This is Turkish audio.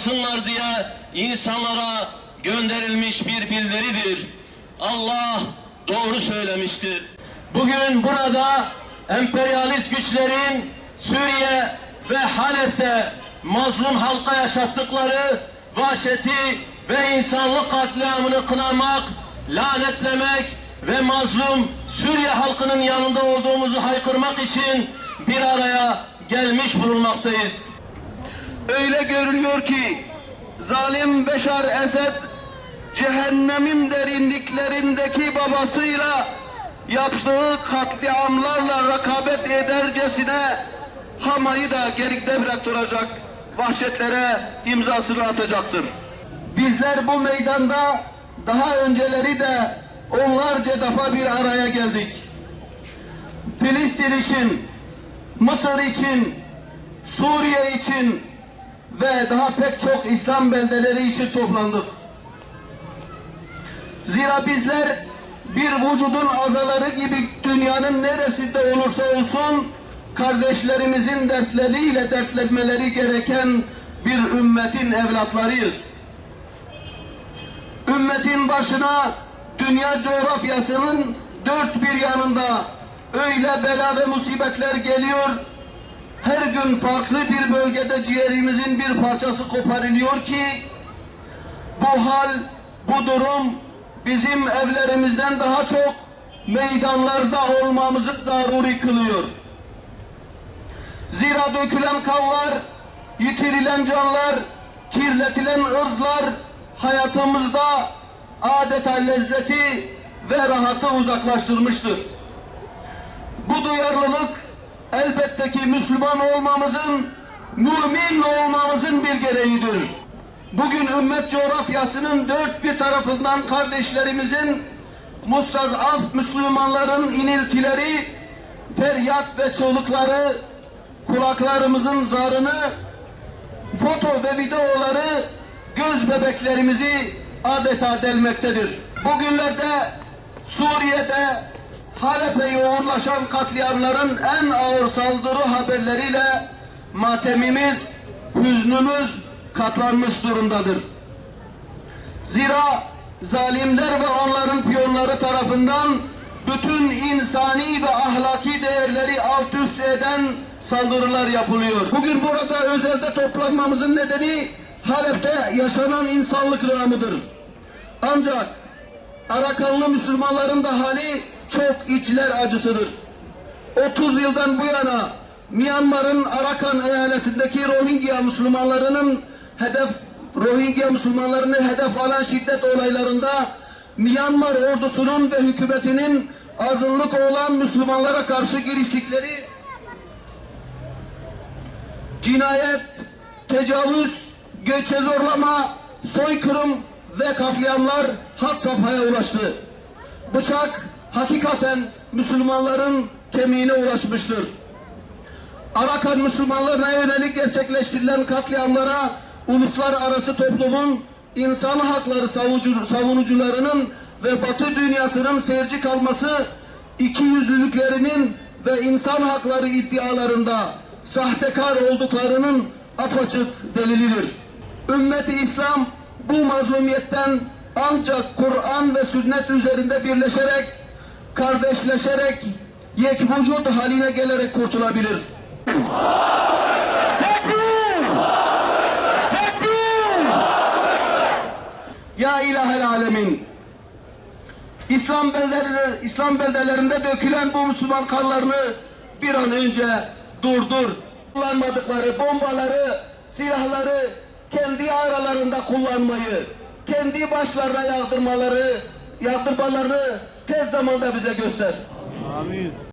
yapmasınlar diye insanlara gönderilmiş bir bildiridir. Allah doğru söylemiştir. Bugün burada emperyalist güçlerin Suriye ve Halep'te mazlum halka yaşattıkları vahşeti ve insanlık katliamını kınamak, lanetlemek ve mazlum Suriye halkının yanında olduğumuzu haykırmak için bir araya gelmiş bulunmaktayız. Öyle görülüyor ki zalim Beşar Esed cehennemin derinliklerindeki babasıyla yaptığı katliamlarla rekabet edercesine Hama'yı da geride bıraktıracak, vahşetlere imzasını atacaktır. Bizler bu meydanda daha önceleri de onlarca defa bir araya geldik. Filistin için, Mısır için, Suriye için ve daha pek çok İslam beldeleri için toplandık. Zira bizler bir vücudun azaları gibi dünyanın neresinde olursa olsun kardeşlerimizin dertleriyle dertlenmeleri gereken bir ümmetin evlatlarıyız. Ümmetin başına dünya coğrafyasının dört bir yanında öyle bela ve musibetler geliyor. Her gün farklı bir bölgede ciğerimizin bir parçası koparılıyor ki bu hal, bu durum bizim evlerimizden daha çok meydanlarda olmamızı zaruri kılıyor. Zira dökülen kanlar, yitirilen canlar, kirletilen ırzlar hayatımızda adeta lezzeti ve rahatı uzaklaştırmıştır. Bu duyarlılık elbette ki Müslüman olmamızın, mümin olmamızın bir gereğidir. Bugün ümmet coğrafyasının dört bir tarafından kardeşlerimizin, mustazaf Müslümanların iniltileri, feryat ve çığlıkları, kulaklarımızın zarını, foto ve videoları göz bebeklerimizi adeta delmektedir. Bugünlerde Suriye'de Halep'e yoğunlaşan katliamların en ağır saldırı haberleriyle matemimiz, hüznümüz katlanmış durumdadır. Zira zalimler ve onların piyonları tarafından bütün insani ve ahlaki değerleri alt üst eden saldırılar yapılıyor. Bugün burada özelde toplanmamızın nedeni Halep'te yaşanan insanlık dramıdır. Ancak Arakanlı Müslümanların da hali çok içler acısıdır. 30 yıldan bu yana Myanmar'ın Arakan eyaletindeki Rohingya Müslümanlarını hedef alan şiddet olaylarında Myanmar ordusunun ve hükümetinin azınlık olan Müslümanlara karşı giriştikleri cinayet, tecavüz, göçe zorlama, soykırım ve katliamlar had safhaya ulaştı. Bıçak hakikaten Müslümanların kemiğine ulaşmıştır. Arakan Müslümanlarına yönelik gerçekleştirilen katliamlara uluslararası toplumun insan hakları savunucularının ve Batı dünyasının seyirci kalması, ikiyüzlülüklerinin ve insan hakları iddialarında sahtekar olduklarının apaçık delilidir. Ümmeti İslam bu mazlumiyetten ancak Kur'an ve sünnet üzerinde birleşerek, kardeşleşerek, yekvücut haline gelerek kurtulabilir. Ya ilahel alemin, İslam beldelerinde dökülen bu Müslüman kanlarını bir an önce durdur. Kullanmadıkları bombaları, silahları kendi aralarında kullanmayı, kendi başlarına yağdırmalarını tez zamanda bize göster. Amin.